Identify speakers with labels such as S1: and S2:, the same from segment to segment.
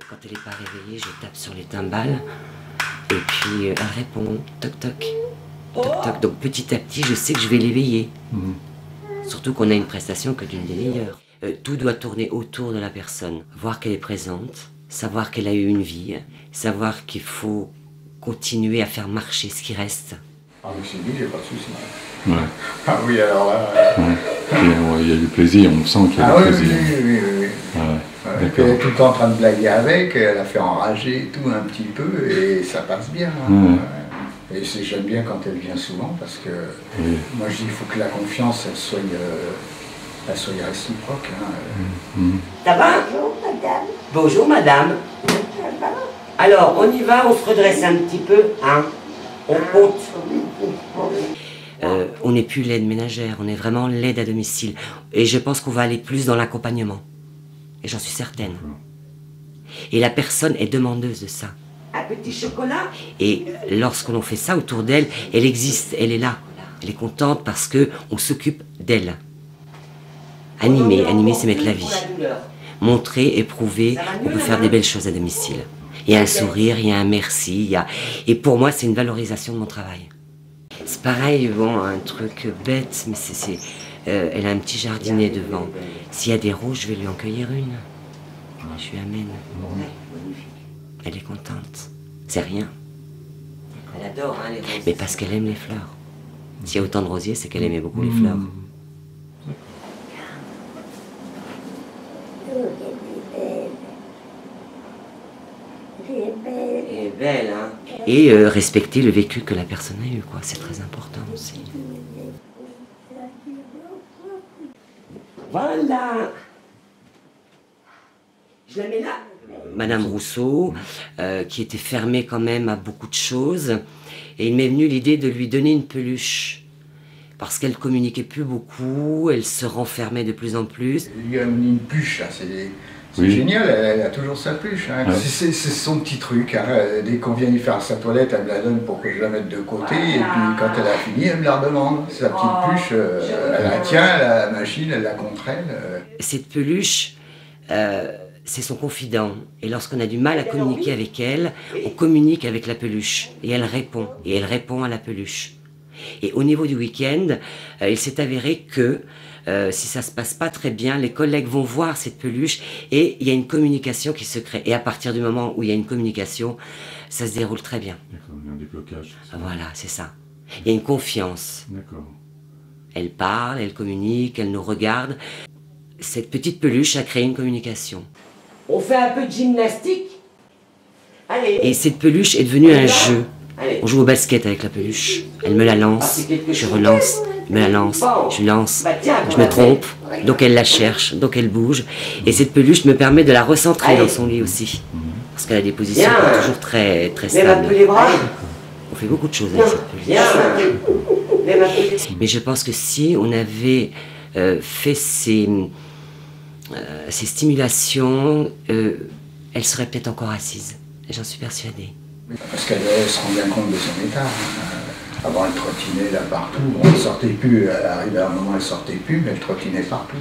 S1: Quand elle n'est pas réveillée, je tape sur les timbales. Et puis elle répond, toc toc, toc toc. Donc petit à petit, je sais que je vais l'éveiller. Surtout qu'on a une prestation que d'une des meilleures. Tout doit tourner autour de la personne. Voir qu'elle est présente, savoir qu'elle a eu une vie, savoir qu'il faut continuer à faire marcher ce qui reste.
S2: Ah mais c'est dit, j'ai pas de soucis.
S3: Ouais.
S2: Ah oui, alors là...
S3: Il y a du plaisir, on sent qu'il y a du plaisir.
S2: Oui.
S3: Ouais,
S2: elle est tout le temps en train de blaguer avec, elle a fait enrager et tout un petit peu, et ça passe bien. Hein. Et j'aime bien quand elle vient souvent, parce que moi je dis qu'il faut que la confiance, elle soit réciproque. Hein.
S1: Ça va?
S4: Bonjour madame.
S1: Bonjour madame.
S4: Ça va?
S1: Alors, on y va, on se redresse un petit peu, hein? On compte. On n'est plus l'aide ménagère, on est vraiment l'aide à domicile. Et je pense qu'on va aller plus dans l'accompagnement. Et j'en suis certaine. Et la personne est demandeuse de ça. Un petit chocolat. Et lorsqu'on fait ça autour d'elle, elle existe, elle est là. Elle est contente parce qu'on s'occupe d'elle. Animer, c'est mettre la vie. Montrer, éprouver, on peut faire des belles choses à domicile. Il y a un sourire, il y a un merci, et pour moi c'est une valorisation de mon travail. C'est pareil, bon, un truc bête, mais elle a un petit jardinet devant. S'il y a des roses, je vais lui en cueillir une. Je lui amène. Elle est contente. C'est rien. Elle adore hein, les roses. Mais parce qu'elle aime les fleurs. S'il y a autant de rosiers, c'est qu'elle aimait beaucoup les fleurs. Elle est belle, hein. Et respecter le vécu que la personne a eu, quoi. C'est très important aussi. Voilà. Je la mets là. Madame Rousseau, qui était fermée quand même à beaucoup de choses, et il m'est venu l'idée de lui donner une peluche. Parce qu'elle communiquait plus beaucoup, elle se renfermait de plus en plus.
S2: Il y a une pluche là, c'est génial, elle a toujours sa pluche. Hein. Ouais. C'est son petit truc. Hein. Dès qu'on vient y faire sa toilette, elle me la donne pour que je la mette de côté. Et puis quand elle a fini, elle me la redemande. Sa petite pluche, elle la tient, elle a la machine, elle la contre elle.
S1: Cette peluche, c'est son confident. Et lorsqu'on a du mal à communiquer avec elle, on communique avec la peluche. Et elle répond. Et elle répond à la peluche. Et au niveau du week-end, il s'est avéré que si ça se passe pas très bien, les collègues vont voir cette peluche et il y a une communication qui se crée. Et à partir du moment où il y a une communication, ça se déroule très bien.
S3: D'accord, il y a un déblocage.
S1: Voilà, c'est ça. Il y a une confiance.
S3: D'accord. Elle
S1: parle, elle communique, elle nous regarde. Cette petite peluche a créé une communication. On fait un peu de gymnastique? Allez. Et cette peluche est devenue un jeu. Allez. On joue au basket avec la peluche. Elle me la lance, je relance, elle me la lance, je lance, je me trompe, donc elle la cherche, donc elle bouge. Et cette peluche me permet de la recentrer dans son lit aussi. Parce qu'elle a des positions pas toujours très stables. On fait beaucoup de choses avec cette peluche. Mais je pense que si on avait fait ces stimulations, elle serait peut-être encore assise. J'en suis persuadée.
S2: Parce qu'elle se rend bien compte de son état. Avant, elle trottinait là partout. Bon, elle sortait plus. Elle arrivait à un moment, elle sortait plus, mais elle trottinait partout.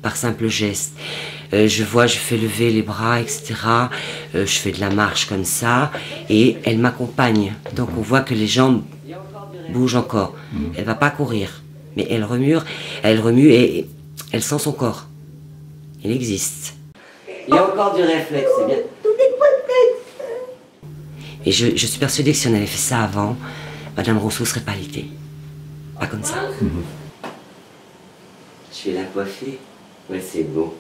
S1: Par simple geste. Je fais lever les bras, etc. Je fais de la marche comme ça. Et elle m'accompagne. Donc on voit que les jambes bougent encore. Elle va pas courir. Mais elle remue et elle sent son corps. Il existe. Il y a encore du réflexe, c'est bien. Et je suis persuadée que si on avait fait ça avant, Madame Rousseau serait pas alitée. Pas comme ça. Je vais la coiffer. Ouais, c'est beau.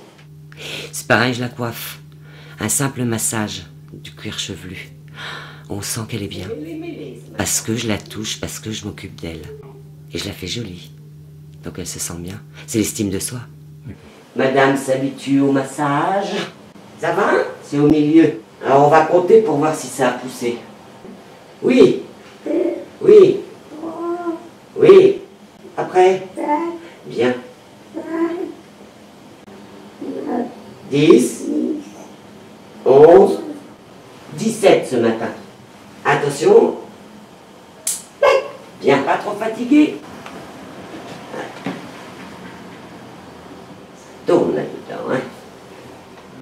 S1: C'est pareil, je la coiffe. Un simple massage du cuir chevelu. On sent qu'elle est bien. Parce que je la touche, parce que je m'occupe d'elle. Et je la fais jolie. Donc elle se sent bien. C'est l'estime de soi. Madame s'habitue au massage. Ça va? C'est au milieu. Alors on va compter pour voir si ça a poussé. Oui. Oui. Oui. Après? Bien. 10. 11. 17 ce matin. Attention. Bien, pas trop fatigué. Tourne là-dedans, hein.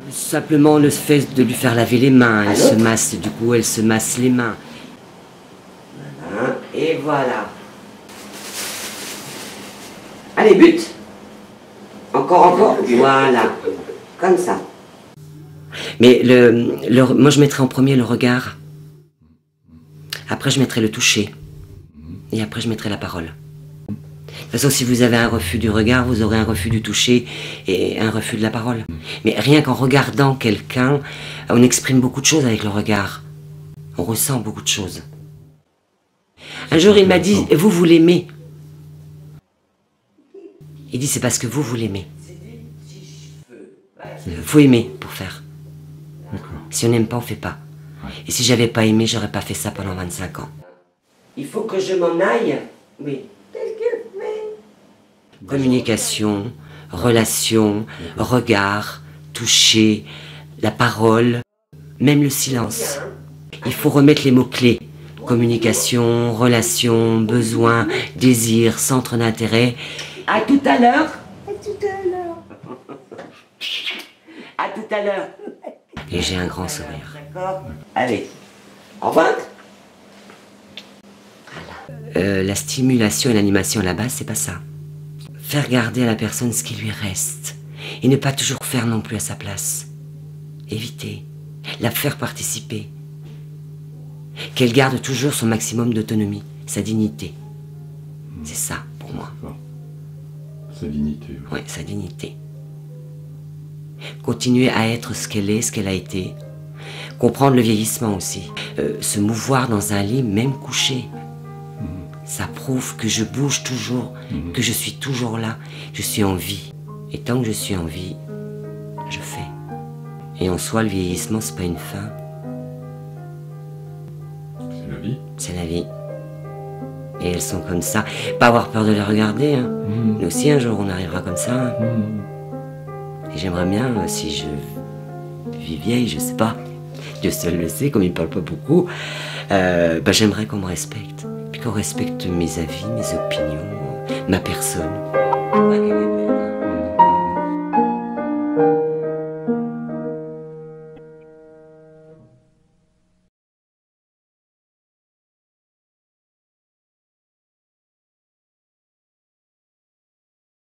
S1: Simplement le fait de lui faire laver les mains. Elle se masse, du coup, elle se masse les mains. Voilà. Et voilà. Allez, bute. Encore. Voilà. Comme ça. Mais moi, je mettrais en premier le regard. Après, je mettrais le toucher. Et après, je mettrais la parole. De toute façon, si vous avez un refus du regard, vous aurez un refus du toucher et un refus de la parole. Mais rien qu'en regardant quelqu'un, on exprime beaucoup de choses avec le regard. On ressent beaucoup de choses. Un jour, il m'a dit, vous l'aimez. Il dit, c'est parce que vous l'aimez. Il faut aimer pour faire. Si on n'aime pas, on ne fait pas. Et si j'avais pas aimé, j'aurais pas fait ça pendant 25 ans. Il faut que je m'en aille. Oui. Communication, relation, regard, toucher, la parole, même le silence. Il faut remettre les mots-clés. Communication, relation, besoin, désir, centre d'intérêt. À tout à l'heure. À tout à l'heure. À tout à l'heure. Et j'ai un grand sourire. D'accord. Allez. Au revoir. Voilà. La stimulation et l'animation à la base, c'est pas ça. Faire garder à la personne ce qui lui reste. Et ne pas toujours faire non plus à sa place. Éviter. La faire participer. Qu'elle garde toujours son maximum d'autonomie, sa dignité. C'est ça, pour moi.
S3: Sa dignité.
S1: Oui, sa dignité. Continuer à être ce qu'elle est, ce qu'elle a été. Comprendre le vieillissement aussi. Se mouvoir dans un lit, même couché. Ça prouve que je bouge toujours, que je suis toujours là. Je suis en vie. Et tant que je suis en vie, je fais. Et en soi, le vieillissement, c'est pas une fin.
S3: C'est la vie.
S1: C'est la vie. Et elles sont comme ça. Pas avoir peur de les regarder. Hein. Nous aussi, un jour, on arrivera comme ça. Hein. Et j'aimerais bien, si je vis vieille, je sais pas. Dieu seul le sait, comme il parle pas beaucoup. J'aimerais qu'on me respecte. Puis qu'on respecte mes avis, mes opinions, ma personne.